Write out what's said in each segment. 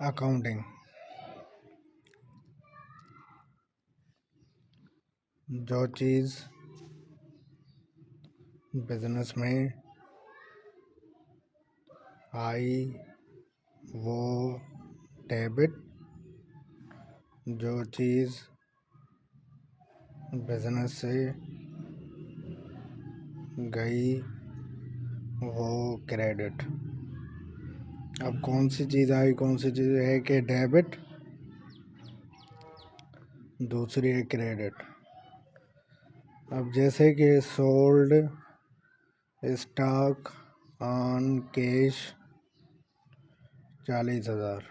Accounting जो चीज़ business में आई वो डेबिट, जो चीज़ बिजनेस से गई वो क्रेडिट। अब कौन सी चीज़ आई, कौन सी चीज़ है कि डेबिट, दूसरी है क्रेडिट। अब जैसे कि सोल्ड स्टॉक ऑन कैश 40,000,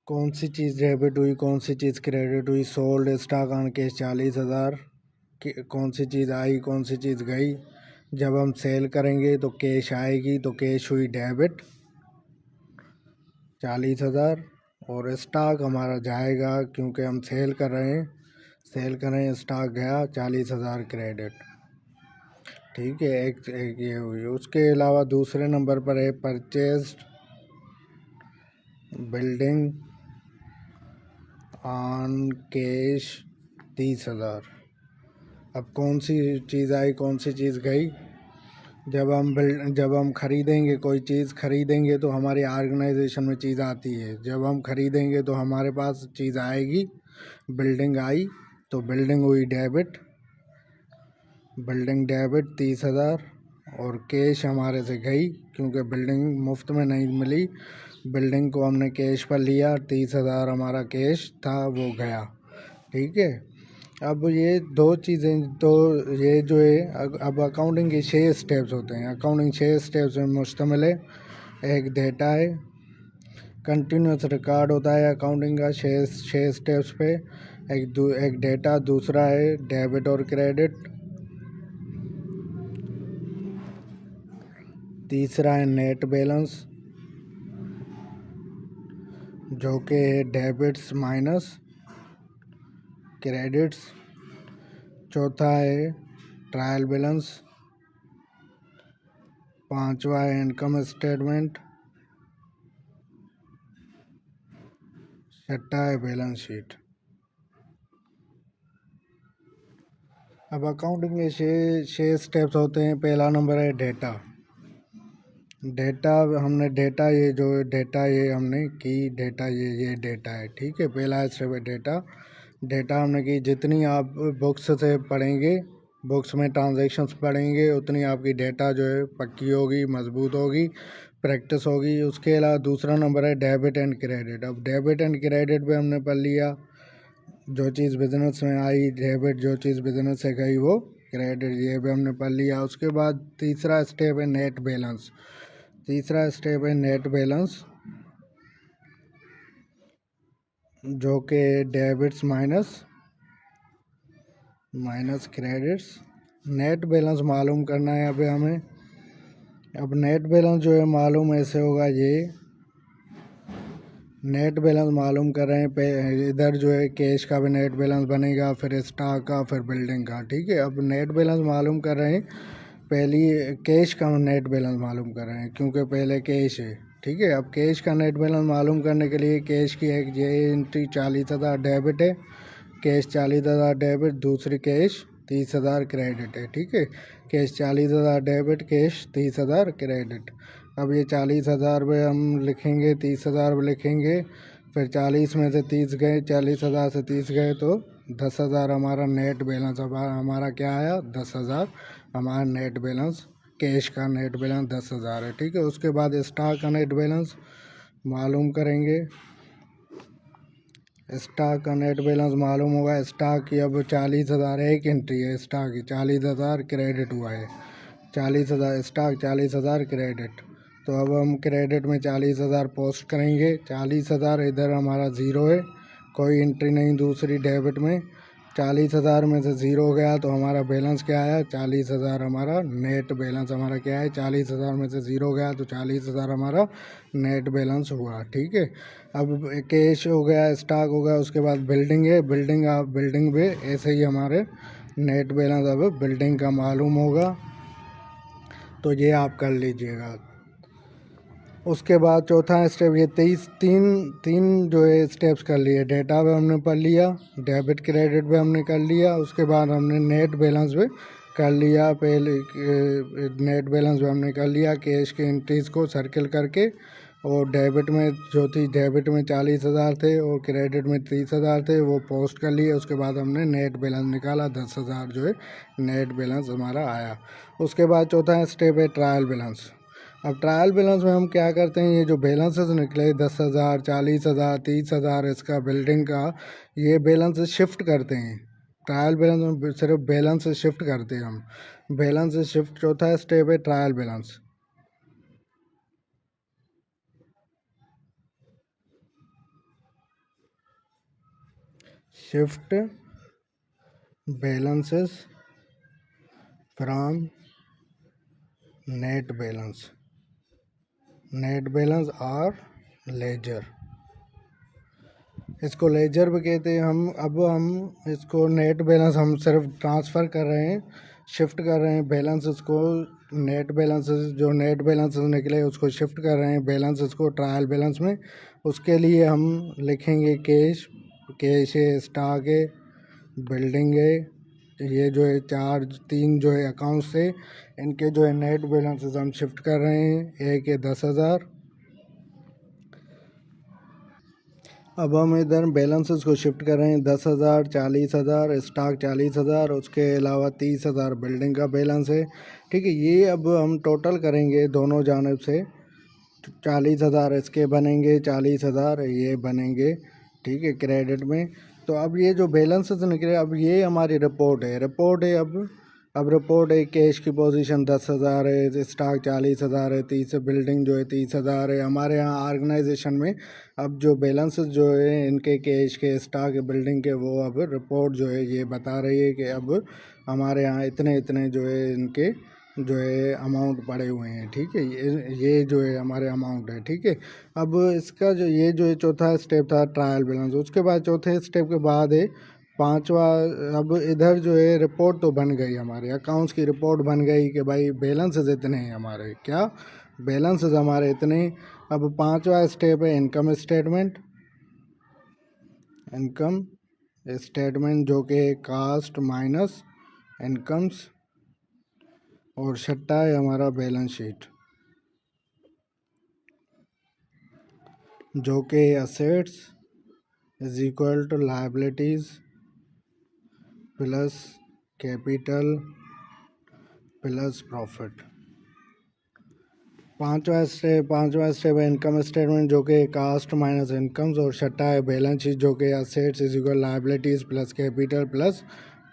कौन सी चीज़ डेबिट हुई, कौन सी चीज़ क्रेडिट हुई? Sold stock on cash 40,000। कौन सी चीज़ आई, कौन सी चीज़ गई? जब हम सेल करेंगे तो कैश आएगी, तो कैश हुई डेबिट 40,000, और स्टॉक हमारा जाएगा क्योंकि हम सेल कर रहे हैं, स्टॉक गया 40,000 क्रेडिट। ठीक है, एक ये हुई। उसके अलावा दूसरे नंबर पर है परचेस्ड बिल्डिंग ऑन कैश 30,000। अब कौन सी चीज़ आई, कौन सी चीज़ गई? जब हम खरीदेंगे, कोई चीज़ खरीदेंगे तो हमारी ऑर्गेनाइजेशन में चीज़ आती है। जब हम खरीदेंगे तो हमारे पास चीज़ आएगी, बिल्डिंग आई तो बिल्डिंग हुई डेबिट, बिल्डिंग डेबिट 30,000, और कैश हमारे से गई क्योंकि बिल्डिंग मुफ्त में नहीं मिली, बिल्डिंग को हमने कैश पर लिया, 30,000 हमारा कैश था वो गया। ठीक है, अब ये दो चीज़ें तो ये जो है, अब अकाउंटिंग के 6 स्टेप्स होते हैं। अकाउंटिंग 6 स्टेप्स में मुश्तमिल है। एक डेटा है, कंटिन्यूस रिकॉर्ड होता है अकाउंटिंग का 6 स्टेप्स पे। एक डेटा, दूसरा है डेबिट और क्रेडिट, तीसरा है नेट बैलेंस जो कि है डेबिट्स माइनस क्रेडिट्स, चौथा है ट्रायल बैलेंस, पांचवा है इनकम स्टेटमेंट, छठा है बैलेंस शीट। अब अकाउंटिंग के 6 स्टेप्स होते हैं। पहला नंबर है डेटा। हमने डेटा, ये जो डेटा ये हमने की डेटा, ये डेटा है। ठीक है, पहला स्टेप है डेटा हमने की। जितनी आप बुक्स से पढ़ेंगे, बुक्स में ट्रांजैक्शंस पढ़ेंगे, उतनी आपकी डेटा जो है पक्की होगी, मजबूत होगी, प्रैक्टिस होगी। उसके अलावा दूसरा नंबर है डेबिट एंड क्रेडिट। अब डेबिट एंड क्रेडिट भी हमने पढ़ लिया, जो चीज़ बिजनेस में आई डेबिट, जो चीज़ बिजनेस से गई वो क्रेडिट, ये भी हमने पढ़ लिया। उसके बाद तीसरा स्टेप है नेट बैलेंस। जो कि debits minus credits. Net balance मालूम करना है अभी हमें। अब नेट बैलेंस जो है मालूम ऐसे होगा, ये नेट बैलेंस मालूम कर रहे हैं। इधर जो है कैश का भी नेट बैलेंस बनेगा, फिर स्टॉक का, फिर बिल्डिंग का। ठीक है, अब नेट बैलेंस मालूम कर रहे हैं। पहली कैश का नेट बैलेंस मालूम कर रहे हैं क्योंकि पहले कैश है। ठीक है, अब कैश का नेट बैलेंस मालूम करने के लिए कैश की एक ये एंट्री 40,000 डेबिट है, कैश 40,000 डेबिट, दूसरी कैश 30,000 क्रेडिट है। ठीक है, कैश 40,000 डेबिट, कैश 30,000 क्रेडिट। अब ये 40,000 में हम लिखेंगे, 30,000 में लिखेंगे, फिर 40 में से 30 गए, 40,000 से 30 गए तो 10,000 हमारा नेट बैलेंस। अब हमारा क्या आया? 10,000 हमारा नेट बैलेंस, कैश का नेट बैलेंस 10,000 है। ठीक है, उसके बाद स्टॉक का नेट बैलेंस मालूम करेंगे। स्टॉक का नेट बैलेंस मालूम होगा। स्टॉक की अब 40,000 एक एंट्री है, स्टॉक की 40,000 क्रेडिट हुआ है, 40,000 स्टॉक, 40,000 क्रेडिट। तो अब हम क्रेडिट में 40,000 पोस्ट करेंगे। 40,000 इधर हमारा ज़ीरो है, कोई एंट्री नहीं दूसरी डेबिट में। 40,000 में से ज़ीरो गया तो हमारा बैलेंस क्या आया? 40,000 हमारा नेट बैलेंस हमारा क्या है? 40,000 में से ज़ीरो गया तो 40,000 हमारा नेट बैलेंस हुआ। ठीक है, अब कैश हो गया, स्टॉक हो गया, उसके बाद बिल्डिंग है। बिल्डिंग भी ऐसे ही हमारे नेट बैलेंस अब बिल्डिंग का मालूम होगा, तो ये आप कर लीजिएगा। उसके बाद चौथा स्टेप, ये तीन तीन जो है स्टेप्स कर लिए। डेटा पे हमने पढ़ लिया, डेबिट क्रेडिट पे हमने कर लिया, उसके बाद हमने नेट बैलेंस पे कर लिया। पहले नेट बैलेंस पे हमने कर लिया कैश के एंट्रीज को सर्किल करके, और डेबिट में जो थी, डेबिट में 40,000 थे और क्रेडिट में 30,000 थे, वो पोस्ट कर लिए। उसके बाद हमने नेट बैलेंस निकाला, 10,000 जो है नेट बैलेंस हमारा आया। उसके बाद चौथा स्टेप है ट्रायल बैलेंस। अब ट्रायल बैलेंस में हम क्या करते हैं, ये जो बैलेंसेस निकले 10,000, 40,000, 30,000 इसका बिल्डिंग का, ये बैलेंस शिफ्ट करते हैं। ट्रायल बैलेंस में सिर्फ बैलेंस शिफ्ट करते हैं हम, बैलेंस शिफ्ट। चौथा स्टेप है trial balance. Shift balances from net balance और लेजर। इसको लेजर भी कहते हैं हम। अब हम इसको नेट बैलेंस हम सिर्फ ट्रांसफ़र कर रहे हैं, शिफ्ट कर रहे हैं बैलेंसेस को। नेट बैलेंसेस जो नेट बैलेंसेस निकले उसको शिफ्ट कर रहे हैं बैलेंसेस को ट्रायल बैलेंस में। उसके लिए हम लिखेंगे कैश, कैश है, स्टॉक है, बिल्डिंग है, ये जो है तीन जो है अकाउंट्स से, इनके जो है नेट बैलेंसेस हम शिफ्ट कर रहे हैं। एक है 10,000। अब हम इधर बैलेंसेस को शिफ्ट कर रहे हैं, 10,000, 40,000, स्टॉक 40,000, उसके अलावा 30,000 बिल्डिंग का बैलेंस है। ठीक है, ये अब हम टोटल करेंगे दोनों जानिब से। 40,000 इसके बनेंगे, 40,000 ये बनेंगे। ठीक है, क्रेडिट में। तो अब ये जो बैलेंसेस निकले, अब ये हमारी रिपोर्ट है। अब रिपोर्ट है, कैश की पोजीशन 10,000 है, स्टॉक 40,000 है, 30 बिल्डिंग जो है 30,000 है। हमारे यहाँ ऑर्गेनाइजेशन में अब जो बैलेंसेस जो है इनके, कैश के, स्टॉक के, बिल्डिंग के, वो अब रिपोर्ट जो है ये बता रही है कि अब हमारे यहाँ इतने इतने जो है इनके जो है अमाउंट पड़े हुए हैं। ठीक है, ये जो है हमारे अमाउंट है। ठीक है, अब इसका जो ये जो है चौथा स्टेप था ट्रायल बैलेंस। उसके बाद चौथे स्टेप के बाद है पांचवा। अब इधर जो है रिपोर्ट तो बन गई, हमारे अकाउंट्स की रिपोर्ट बन गई कि भाई बैलेंसेस इतने हैं हमारे, क्या बैलेंसेस हमारे इतने। अब पांचवा स्टेप है इनकम स्टेटमेंट। इनकम स्टेटमेंट जो कि कास्ट माइनस इनकम्स, और छठा है हमारा बैलेंस शीट जो कि assets is equal to liabilities plus capital plus profit. पांचवा स्टेप है इनकम स्टेटमेंट जो कि कास्ट माइनस इनकम्स, और छठा है बैलेंस शीट जो कि assets is equal liabilities plus capital plus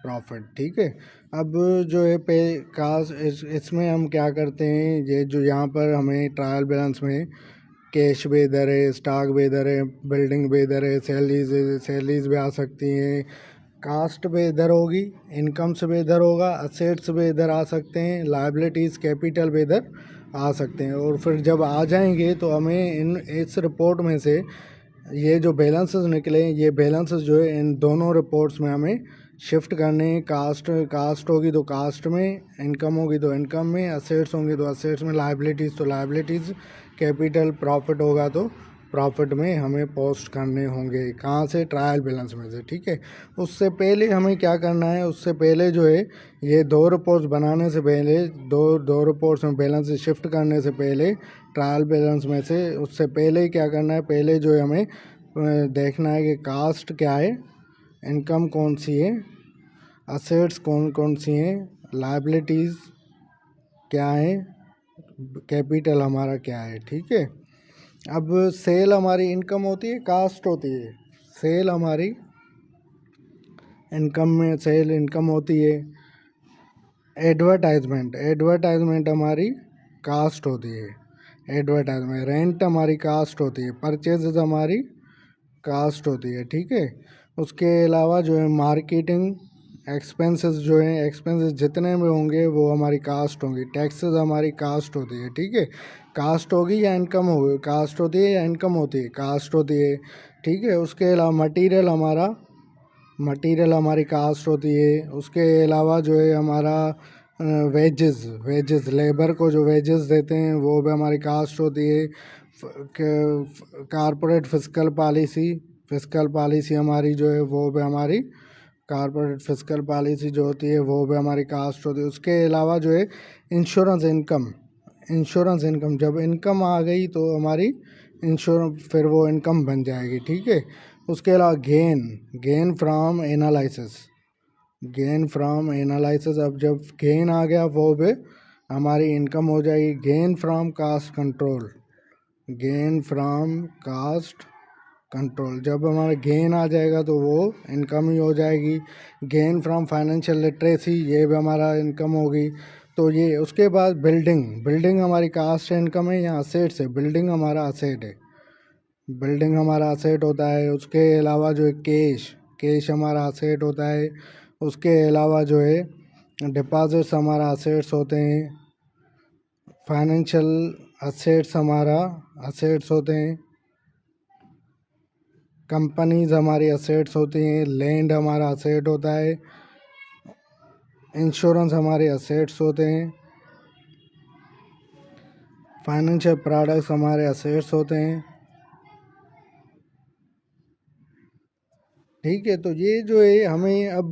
profit. ठीक है, अब जो है पे कास्ट इसमें हम क्या करते हैं, ये जो यहाँ पर हमें ट्रायल बैलेंस में कैश भी इधर है, स्टॉक भी इधर है, बिल्डिंग भी इधर है, सैलरीज भी आ सकती हैं, कास्ट भी इधर होगी, इनकम्स भी इधर होगा, असेट्स भी इधर आ सकते हैं, लायबिलिटीज़ कैपिटल भी इधर आ सकते हैं। और फिर जब आ जाएंगे तो हमें इस रिपोर्ट में से ये जो बैलेंसेस निकले, ये बैलेंसेस जो है इन दोनों रिपोर्ट्स में हमें शिफ्ट करने हैं। कास्ट होगी तो कास्ट में, इनकम होगी तो इनकम में, असेट्स होंगी तो असेट्स में, लायबिलिटीज़ तो लायबिलिटीज़, कैपिटल प्रॉफिट होगा तो प्रॉफिट में हमें पोस्ट करने होंगे। कहाँ से, ट्रायल बैलेंस में से। ठीक है, उससे पहले हमें क्या करना है, उससे पहले जो है ये दो रिपोर्ट्स बनाने से पहले, दो रिपोर्ट्स में बैलेंस शिफ्ट करने से पहले ट्रायल बैलेंस में से, उससे पहले क्या करना है, पहले जो है हमें देखना है कि कास्ट क्या है, इनकम कौन सी है, असेट्स कौन कौन सी हैं, लायबिलिटीज़ क्या है, कैपिटल हमारा क्या है। ठीक है, अब सेल हमारी इनकम होती है, कास्ट होती है। सेल हमारी इनकम में, सेल इनकम होती है। एडवर्टाइजमेंट हमारी कास्ट होती है। एडवर्टाइजमेंट, रेंट हमारी कास्ट होती है। परचेज हमारी कास्ट होती है। ठीक है, उसके अलावा जो है मार्केटिंग एक्सपेंसेस जो हैं, एक्सपेंसेस जितने भी होंगे वो हमारी कास्ट होंगी। टैक्सेस हमारी कास्ट होती है। ठीक है, कास्ट होगी या इनकम होगी, कास्ट होती है या इनकम होती है, कास्ट होती है। ठीक है, उसके अलावा मटेरियल हमारी कास्ट होती है। उसके अलावा जो है हमारा वेजेस लेबर को जो वेजेस देते हैं वो भी हमारी कास्ट होती है। कारपोरेट फिस्कल पॉलिसी हमारी जो है वो भी हमारी कारपोरेट फिस्कल पॉलिसी जो होती है वो भी हमारी कास्ट होती है। उसके अलावा जो है इंश्योरेंस इनकम जब इनकम आ गई तो हमारी इंश्योरेंस फिर वो इनकम बन जाएगी, ठीक है। उसके अलावा गेन फ्रॉम एनालिसिस अब जब गेन आ गया वो भी हमारी इनकम हो जाएगी। गेन फ्रॉम कास्ट कंट्रोल जब हमारा गेन आ जाएगा तो वो इनकम ही हो जाएगी। गेन फ्रॉम फाइनेंशियल लिटरेसी ये भी हमारा इनकम होगी। तो ये उसके बाद बिल्डिंग हमारी कास्ट इनकम है या असेट्स है। बिल्डिंग हमारा असेट होता है। उसके अलावा जो है कैश हमारा असेट होता है। उसके अलावा जो है डिपॉजिट्स हमारा असेट्स होते हैं। फाइनेंशियल असेट्स हमारा असेट्स होते हैं। कंपनीज हमारी असेट्स होती हैं। लैंड हमारा असेट होता है। इंश्योरेंस हमारे असेट्स होते हैं। फाइनेंशियल प्रोडक्ट्स हमारे असेट्स होते हैं, ठीक है। तो ये जो है हमें अब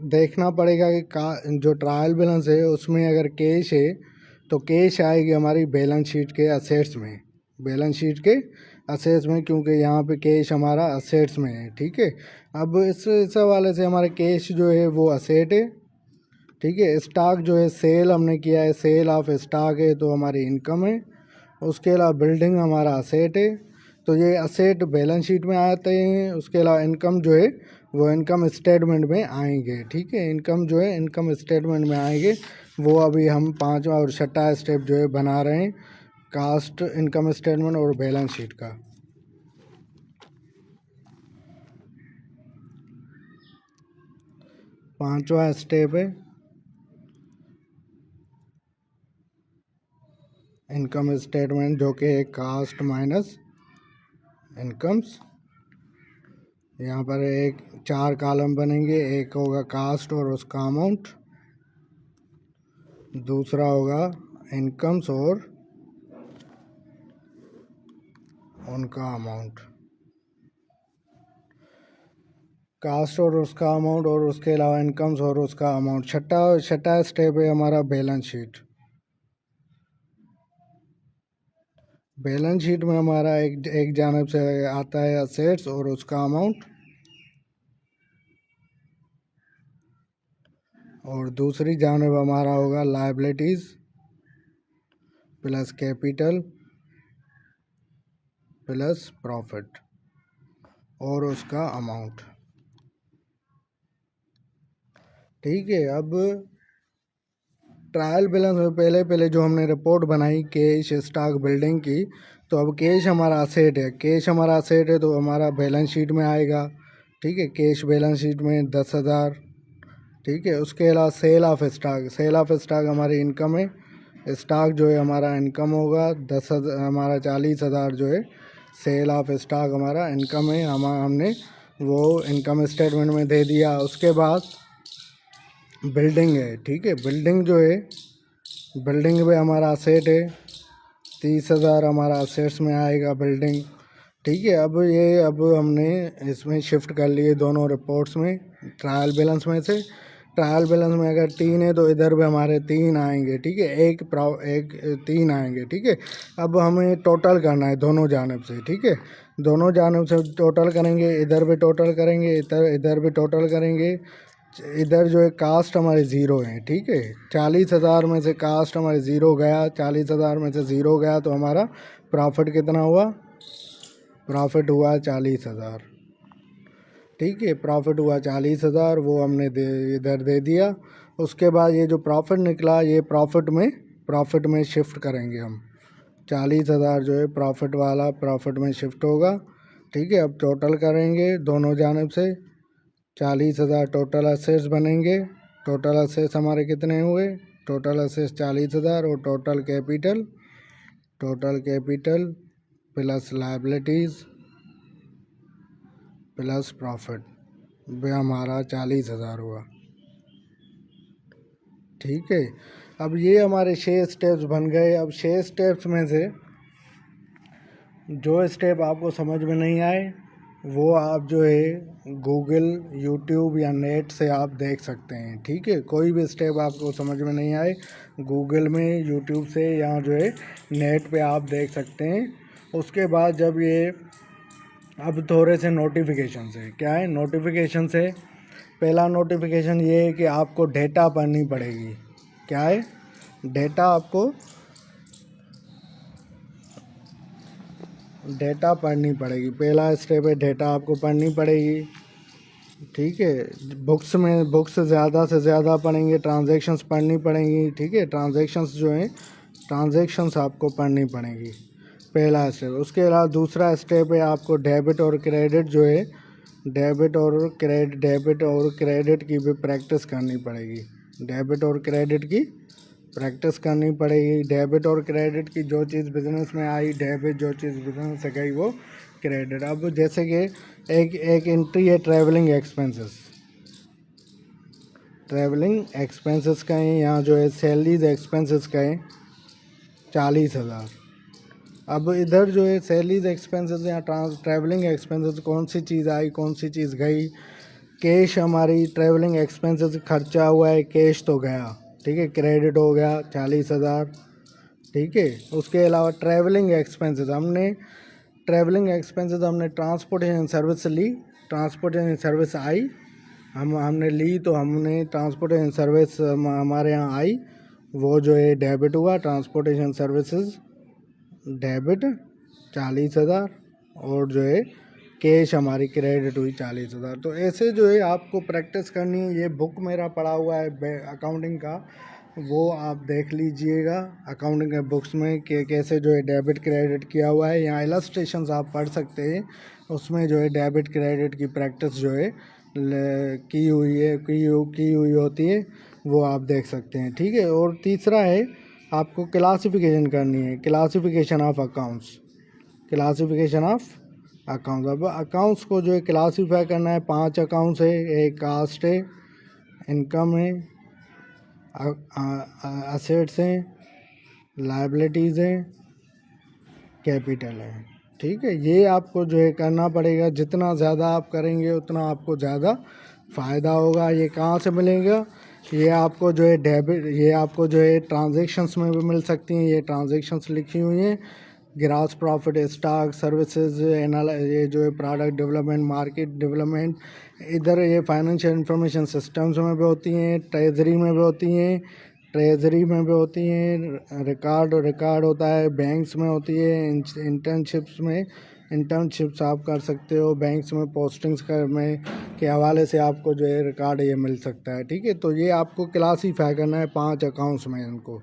देखना पड़ेगा कि जो ट्रायल बैलेंस है उसमें अगर कैश है तो कैश आएगी हमारी बैलेंस शीट के असेट्स में, क्योंकि यहाँ पे कैश हमारा असेट्स में है, ठीक है। अब इस हवाले से हमारा कैश जो है वो असेट है, ठीक है। स्टॉक जो है सेल हमने किया है, सेल ऑफ स्टॉक है तो हमारी इनकम है। उसके अलावा बिल्डिंग हमारा असेट है, तो ये असेट बैलेंस शीट में आते हैं। उसके अलावा इनकम जो है वो इनकम स्टेटमेंट में आएंगे, ठीक है। इनकम जो है इनकम स्टेटमेंट में आएंगे। वो अभी हम 5वां और 6वां स्टेप जो है बना रहे हैं, कास्ट इनकम स्टेटमेंट और बैलेंस शीट का। पांचवा स्टेप है इनकम स्टेटमेंट, जो कि है कास्ट माइनस इनकम्स। यहाँ पर 4 कॉलम बनेंगे। एक होगा कास्ट और उसका अमाउंट, दूसरा होगा इनकम्स और उनका अमाउंट। कास्ट और उसका अमाउंट और उसके अलावा इनकम्स और उसका अमाउंट। छठा स्टेप है हमारा बैलेंस शीट। बैलेंस शीट में हमारा एक जानब से आता है असेट्स और उसका अमाउंट, और दूसरी जानब हमारा होगा liabilities plus capital plus profit और उसका अमाउंट, ठीक है। अब ट्रायल बैलेंस में पहले जो हमने रिपोर्ट बनाई कैश स्टॉक बिल्डिंग की, तो अब कैश हमारा असेट है तो हमारा बैलेंस शीट में आएगा, ठीक है। कैश बैलेंस शीट में 10,000, ठीक है। उसके अलावा सेल ऑफ स्टॉक हमारी इनकम है। स्टॉक जो है हमारा इनकम होगा 10,000, हमारा 40,000 जो है सेल ऑफ स्टॉक हमारा इनकम है। हमने वो इनकम स्टेटमेंट में दे दिया। उसके बाद बिल्डिंग है, ठीक है। बिल्डिंग भी हमारा असेट है। 30,000 हमारा असेट्स में आएगा बिल्डिंग, ठीक है। अब हमने इसमें शिफ्ट कर लिए दोनों रिपोर्ट्स में, ट्रायल बैलेंस में से। ट्रायल बैलेंस में अगर 3 है तो इधर भी हमारे 3 आएंगे, ठीक है। एक 3 आएंगे, ठीक है। अब हमें टोटल करना है दोनों जानब से, ठीक है। दोनों जानब से टोटल करेंगे, इधर भी टोटल करेंगे, इधर भी टोटल करेंगे। इधर जो है कास्ट हमारे ज़ीरो है, ठीक है। 40,000 में से कास्ट हमारे ज़ीरो गया, 40,000 में से ज़ीरो गया तो हमारा प्रॉफिट कितना हुआ? प्रॉफिट हुआ 40,000, ठीक है। प्रॉफिट हुआ 40,000, वो हमने इधर दे दिया। उसके बाद ये जो प्रॉफिट निकला ये प्रॉफिट में शिफ्ट करेंगे हम। 40,000 जो है प्रॉफिट में शिफ्ट होगा, ठीक है। अब टोटल करेंगे दोनों जानब से। 40,000 टोटल असेट्स बनेंगे। टोटल असेट्स हमारे कितने हुए? टोटल असेट्स 40,000 और total capital plus liabilities plus profit वे हमारा 40,000 हुआ, ठीक है। अब ये हमारे 6 स्टेप्स बन गए। अब 6 स्टेप्स में से जो स्टेप आपको समझ में नहीं आए वो आप जो है गूगल, यूट्यूब या नेट से आप देख सकते हैं, ठीक है। कोई भी स्टेप आपको समझ में नहीं आए गूगल में, यूट्यूब से या जो है नेट पे आप देख सकते हैं। उसके बाद जब ये अब थोड़े से नोटिफिकेशन से क्या है, नोटिफिकेशन से पहला नोटिफिकेशन ये है कि आपको डेटा भरनी पड़ेगी। क्या है, डेटा पढ़नी पड़ेगी। पहला स्टेप है, डेटा आपको पढ़नी पड़ेगी, ठीक है। बुक्स ज़्यादा से ज़्यादा पढ़ेंगे, ट्रांजैक्शंस पढ़नी पड़ेंगी, ठीक है। ट्रांजैक्शंस आपको पढ़नी पड़ेंगी, पहला स्टेप। उसके अलावा दूसरा स्टेप है आपको डेबिट और क्रेडिट जो है, डेबिट और क्रेडिट की भी प्रैक्टिस करनी पड़ेगी। डेबिट और क्रेडिट की प्रैक्टिस करनी पड़ेगी। डेबिट और क्रेडिट की जो चीज़ बिजनेस में आई डेबिट, जो चीज़ बिजनेस से गई वो क्रेडिट। अब जैसे कि एक एंट्री है ट्रैवलिंग एक्सपेंसेस का है, यहाँ जो है सैलरीज एक्सपेंसेस का है 40,000। अब इधर जो है सैलरीज एक्सपेंसेस या ट्रैवलिंग एक्सपेंसेस, कौन सी चीज़ आई कौन सी चीज़ गई। कैश हमारी ट्रैवलिंग एक्सपेंसेस खर्चा हुआ है, कैश तो गया, ठीक है, क्रेडिट हो गया 40,000, ठीक है। उसके अलावा ट्रैवलिंग एक्सपेंसेस हमने ट्रांसपोर्टेशन सर्विस ली, ट्रांसपोर्टेशन सर्विस आई, हमने ली तो हमने ट्रांसपोर्टेशन सर्विस हमारे यहाँ आई, वो जो है डेबिट हुआ, ट्रांसपोर्टेशन सर्विसेज डेबिट 40,000, और जो है कैश हमारी क्रेडिट हुई 40,000। तो ऐसे जो है आपको प्रैक्टिस करनी है। ये बुक मेरा पड़ा हुआ है अकाउंटिंग का, वो आप देख लीजिएगा अकाउंटिंग के बुक्स में कि कैसे जो है डेबिट क्रेडिट किया हुआ है। यहाँ इलस्ट्रेशंस आप पढ़ सकते हैं, उसमें जो है डेबिट क्रेडिट की प्रैक्टिस जो है की हुई होती है, वो आप देख सकते हैं, ठीक है। और तीसरा है आपको क्लासिफिकेशन करनी है, क्लासिफिकेशन ऑफ अकाउंट्स। अब अकाउंट्स को जो है क्लासीफाई करना है, 5 अकाउंट्स है। एक कास्ट है, इनकम है, असेट्स हैं, लायबिलिटीज़ हैं, कैपिटल है, ठीक है। ये आपको जो है करना पड़ेगा। जितना ज़्यादा आप करेंगे उतना आपको ज़्यादा फ़ायदा होगा। ये कहाँ से मिलेगा, ये आपको जो है ट्रांजैक्शंस में भी मिल सकती हैं। ये ट्रांजैक्शंस लिखी हुई हैं, ग्रॉस प्रॉफिट, स्टॉक, सर्विसेज, ये जो है प्रोडक्ट डेवलपमेंट, मार्केट डेवलपमेंट, इधर ये फाइनेंशियल इंफॉर्मेशन सिस्टम्स में भी होती हैं, ट्रेजरी में भी होती हैं, रिकॉर्ड होता है, बैंक्स में होती है, इंटर्नशिप्स आप कर सकते हो बैंक्स में, पोस्टिंग्स के हवाले से आपको जो है रिकॉर्ड ये मिल सकता है, ठीक है। तो ये आपको क्लासीफाई करना है 5 अकाउंट्स में इनको,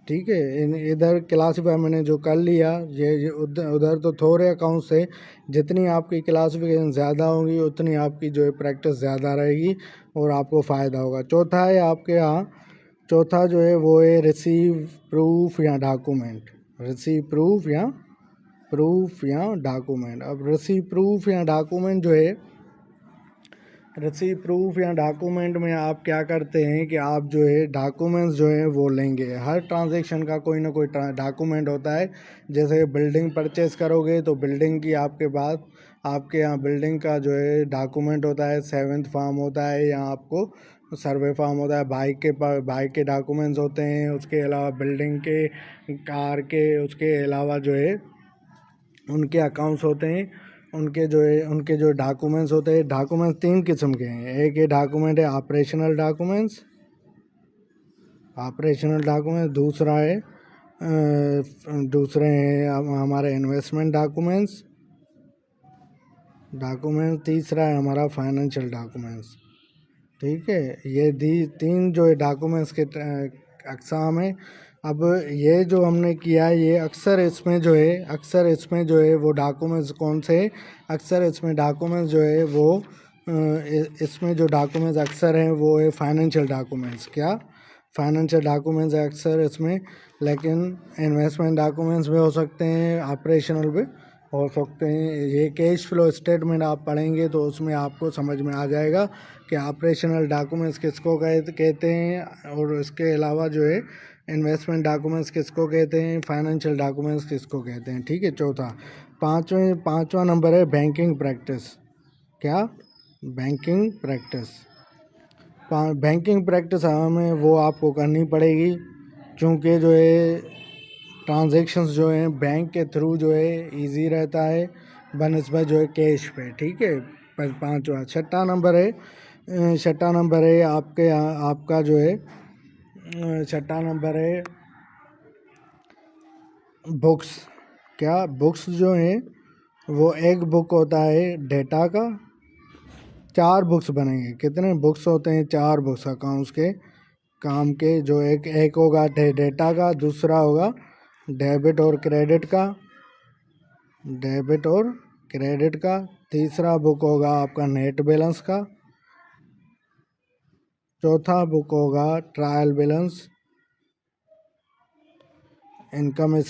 ठीक है। इधर क्लासीफाई मैंने जो कर लिया, ये उधर तो थोड़े अकाउंट्स है। जितनी आपकी क्लासिफिकेशन ज़्यादा होगी उतनी आपकी जो है प्रैक्टिस ज़्यादा रहेगी और आपको फ़ायदा होगा। चौथा जो है वो है रिसीव प्रूफ या डॉक्यूमेंट। अब रिसीव प्रूफ या डॉक्यूमेंट में आप क्या करते हैं कि आप जो है डॉक्यूमेंट्स जो है वो लेंगे। हर ट्रांजैक्शन का कोई ना कोई डॉक्यूमेंट होता है। जैसे बिल्डिंग परचेस करोगे तो बिल्डिंग की आपके यहाँ बिल्डिंग का जो है डॉक्यूमेंट होता है, 7th फॉर्म होता है, या आपको सर्वे फॉर्म होता है, बाइक के डॉक्यूमेंट्स होते हैं। उसके अलावा बिल्डिंग के, कार के, उसके अलावा जो है उनके अकाउंट्स होते हैं, उनके जो डॉक्यूमेंट्स होते हैं। डॉक्यूमेंट्स 3 किस्म के हैं। एक ये डॉक्यूमेंट है ऑपरेशनल डॉक्यूमेंट्स, दूसरे हैं हमारे इन्वेस्टमेंट डॉक्यूमेंट्स, तीसरा है हमारा फाइनेंशियल डॉक्यूमेंट्स, ठीक है। ये 3 जो है डॉक्यूमेंट्स के अक़साम है। अब ये जो हमने किया है, ये अक्सर इसमें जो है वो डॉक्यूमेंट्स कौन से, अक्सर इसमें डॉक्यूमेंट्स जो है वो इसमें जो डॉक्यूमेंट्स अक्सर हैं वो है फाइनेंशियल डॉक्यूमेंट्स है अक्सर इसमें। लेकिन इन्वेस्टमेंट डॉक्यूमेंट्स भी हो सकते हैं, ऑपरेशनल भी हो सकते हैं। ये कैश फ्लो स्टेटमेंट आप पढ़ेंगे तो उसमें आपको समझ में आ जाएगा कि ऑपरेशनल डॉक्यूमेंट्स किसको कहते हैं, और इसके अलावा जो है इन्वेस्टमेंट डॉक्यूमेंट्स किसको कहते हैं, फाइनेंशियल डॉक्यूमेंट्स किसको कहते हैं, ठीक है। चौथा, पाँचवा नंबर है बैंकिंग प्रैक्टिस। क्या? Banking practice. बैंकिंग प्रैक्टिस हमें वो आपको करनी पड़ेगी, क्योंकि जो है ट्रांजैक्शंस जो हैं बैंक के थ्रू जो है इजी रहता है बनस्बत जो है कैश पे। ठीक है, पर पाँचवा। छठा नंबर है आपके यहाँ आपका जो है छठा नंबर है बुक्स। क्या? बुक्स जो हैं वो एक बुक होता है डेटा का, 4 बुक्स बनेंगे। कितने बुक्स होते हैं? 4 बुक्स अकाउंट्स के काम के, जो एक होगा डेटा का, दूसरा होगा डेबिट और क्रेडिट का, तीसरा बुक होगा आपका नेट बैलेंस का, चौथा बुक होगा ट्रायल बैलेंस, इनकम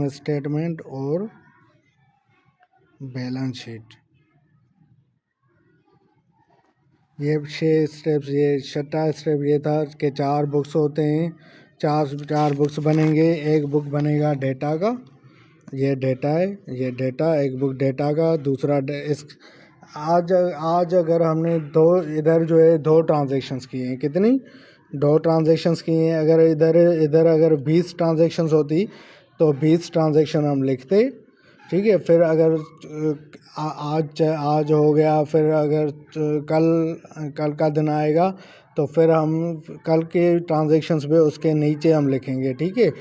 स्टेटमेंट और बैलेंस शीट। ये 6 स्टेप्स, ये छठा स्टेप ये था कि 4 बुक्स होते हैं, चार बुक्स बनेंगे। एक बुक बनेगा डेटा का, ये डेटा है, ये डेटा, एक बुक डेटा का, दूसरा इस आज अगर हमने इधर जो है 2 ट्रांजेक्शन्स किए हैं। कितनी? 2 ट्रांजेक्शन्स किए हैं। अगर इधर अगर 20 ट्रांजेक्शन्स होती तो 20 ट्रांजेक्शन हम लिखते। ठीक है, फिर अगर आज हो गया, फिर अगर कल का दिन आएगा तो फिर हम कल के ट्रांजेक्शन्स पे उसके नीचे हम लिखेंगे। ठीक है,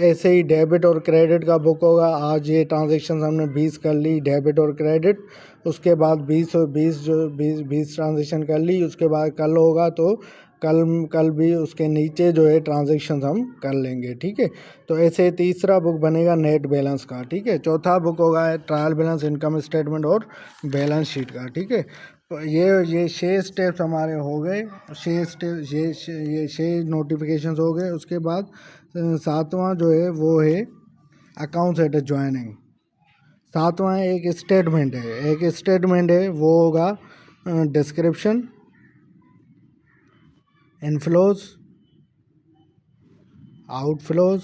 ऐसे ही डेबिट और क्रेडिट का बुक होगा। आज ये ट्रांजेक्शन हमने 20 कर ली डेबिट और क्रेडिट, उसके बाद 20 ट्रांजेक्शन कर ली, उसके बाद कल होगा तो कल भी उसके नीचे जो है ट्रांजेक्शन हम कर लेंगे। ठीक है, तो ऐसे तीसरा बुक बनेगा नेट बैलेंस का। ठीक है, चौथा बुक होगा ट्रायल बैलेंस, इनकम स्टेटमेंट और बैलेंस शीट का। ठीक है, तो ये 6 स्टेप्स हमारे हो गए। 6 स्टेप ये 6 नोटिफिकेशंस हो गए। उसके बाद 7वां जो है वो है अकाउंट एट ज्वाइनिंग। 7वां एक स्टेटमेंट है, वो होगा description, inflows, outflows,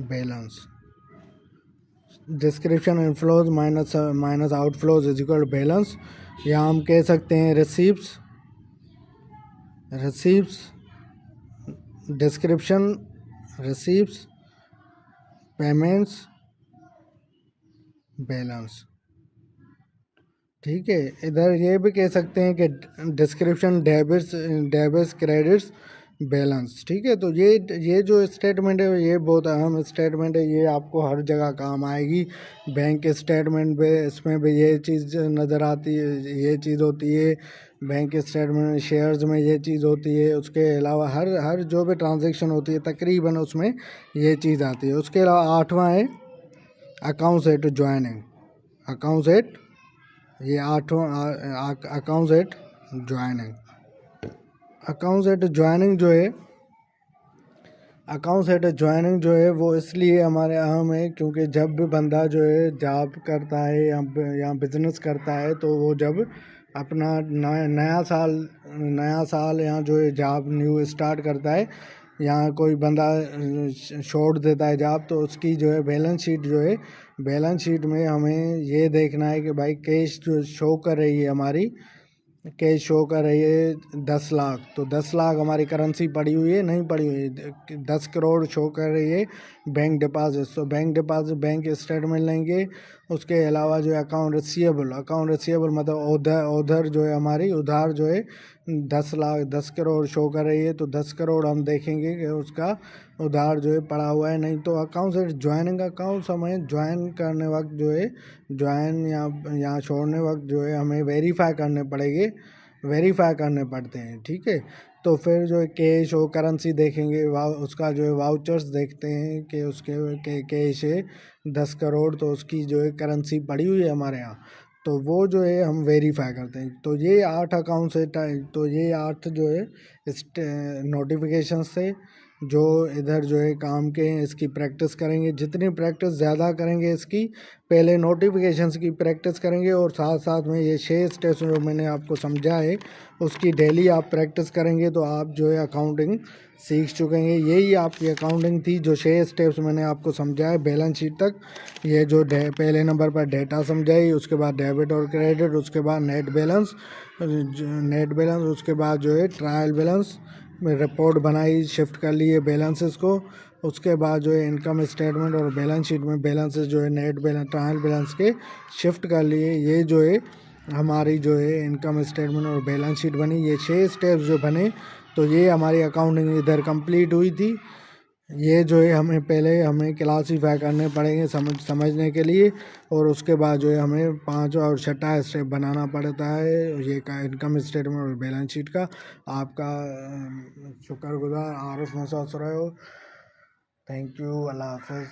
balance. Description inflows minus outflows is equal balance. या हम कह सकते हैं receipts, description, receipts, payments, balance. ठीक है, इधर ये भी कह सकते हैं कि डिस्क्रिप्शन डेबिट्स क्रेडिट्स बैलेंस। ठीक है, तो ये जो स्टेटमेंट है ये बहुत अहम स्टेटमेंट है, ये आपको हर जगह काम आएगी। बैंक स्टेटमेंट पे इसमें भी ये चीज़ नज़र आती है, ये चीज़ होती है। बैंक स्टेटमेंट शेयर्स में ये चीज़ होती है। उसके अलावा हर जो भी ट्रांजेक्शन होती है तकरीबन उसमें ये चीज़ आती है। उसके अलावा 8वां है अकाउंट्स एट ज्वाइनिंग। ये 8वां accounts at joining. Accounts at joining जो है वो इसलिए हमारे अहम है क्योंकि जब भी बंदा जो है जॉब करता है या बिजनेस करता है, तो वो जब अपना नया साल या जो है जॉब न्यू स्टार्ट करता है, यहाँ कोई बंदा छोड़ देता है जॉब, तो उसकी जो है बैलेंस शीट में हमें ये देखना है कि भाई कैश जो शो कर रही है हमारी, कैश शो कर रही है 10 लाख, तो 10 लाख हमारी करेंसी पड़ी हुई है, नहीं पड़ी हुई है, 10 करोड़ शो कर रही है बैंक डिपॉजिट। तो बैंक स्टेटमेंट लेंगे। उसके अलावा जो है अकाउंट रिसीवेबल मतलब उधर जो है हमारी उधार जो है 10 करोड़ शो कर रही है, तो 10 करोड़ हम देखेंगे कि उसका उधार जो है पड़ा हुआ है। नहीं तो अकाउंट से ज्वाइनिंग अकाउंट हमें ज्वाइन करने वक्त जो है ज्वाइन या छोड़ने वक्त जो है हमें वेरीफाई करने पड़ते हैं। ठीक है, तो फिर जो है कैश और करेंसी देखेंगे, उसका जो है वाउचर्स देखते हैं कि उसके कैश है 10 करोड़, तो उसकी जो है करेंसी पड़ी हुई है हमारे यहाँ, तो वो जो है हम वेरीफाई करते हैं। तो ये 8 अकाउंट से तो ये 8 जो है नोटिफिकेशन से जो इधर जो है काम के हैं इसकी प्रैक्टिस करेंगे। जितनी प्रैक्टिस ज़्यादा करेंगे इसकी, पहले नोटिफिकेशंस की प्रैक्टिस करेंगे और साथ साथ में ये 6 स्टेप्स जो मैंने आपको समझा है उसकी डेली आप प्रैक्टिस करेंगे तो आप जो है अकाउंटिंग सीख चुकेंगे। यही आपकी अकाउंटिंग थी, जो 6 स्टेप्स मैंने आपको समझाए बैलेंस शीट तक। ये जो पहले नंबर पर डेटा समझाई, उसके बाद डेबिट और क्रेडिट, उसके बाद नेट बैलेंस, उसके बाद जो है ट्रायल बैलेंस में रिपोर्ट बनाई, शिफ्ट कर लिए बैलेंसेस को। उसके बाद जो है इनकम स्टेटमेंट और बैलेंस शीट में बैलेंसेस जो है नेट बैलेंस ट्रायल बैलेंस के शिफ्ट कर लिए। ये जो है हमारी जो है इनकम स्टेटमेंट और बैलेंस शीट बनी। ये 6 स्टेप्स जो बने तो ये हमारी अकाउंटिंग इधर कंप्लीट हुई थी। ये जो है हमें क्लासीफाई करने पड़ेंगे समझने के लिए, और उसके बाद जो है हमें 5 और 6ठा स्टेप बनाना पड़ता है ये का इनकम स्टेटमेंट और बैलेंस शीट का। आपका शुक्रगुजार, आरिफ मसूद रहे हो। थैंक यू, अल्लाह हाफिज़।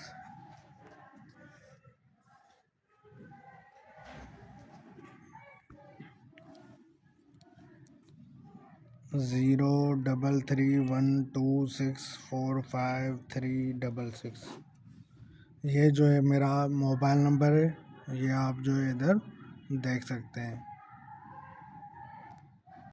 0331264536। ये जो है मेरा मोबाइल नंबर है, ये आप जो है इधर देख सकते हैं।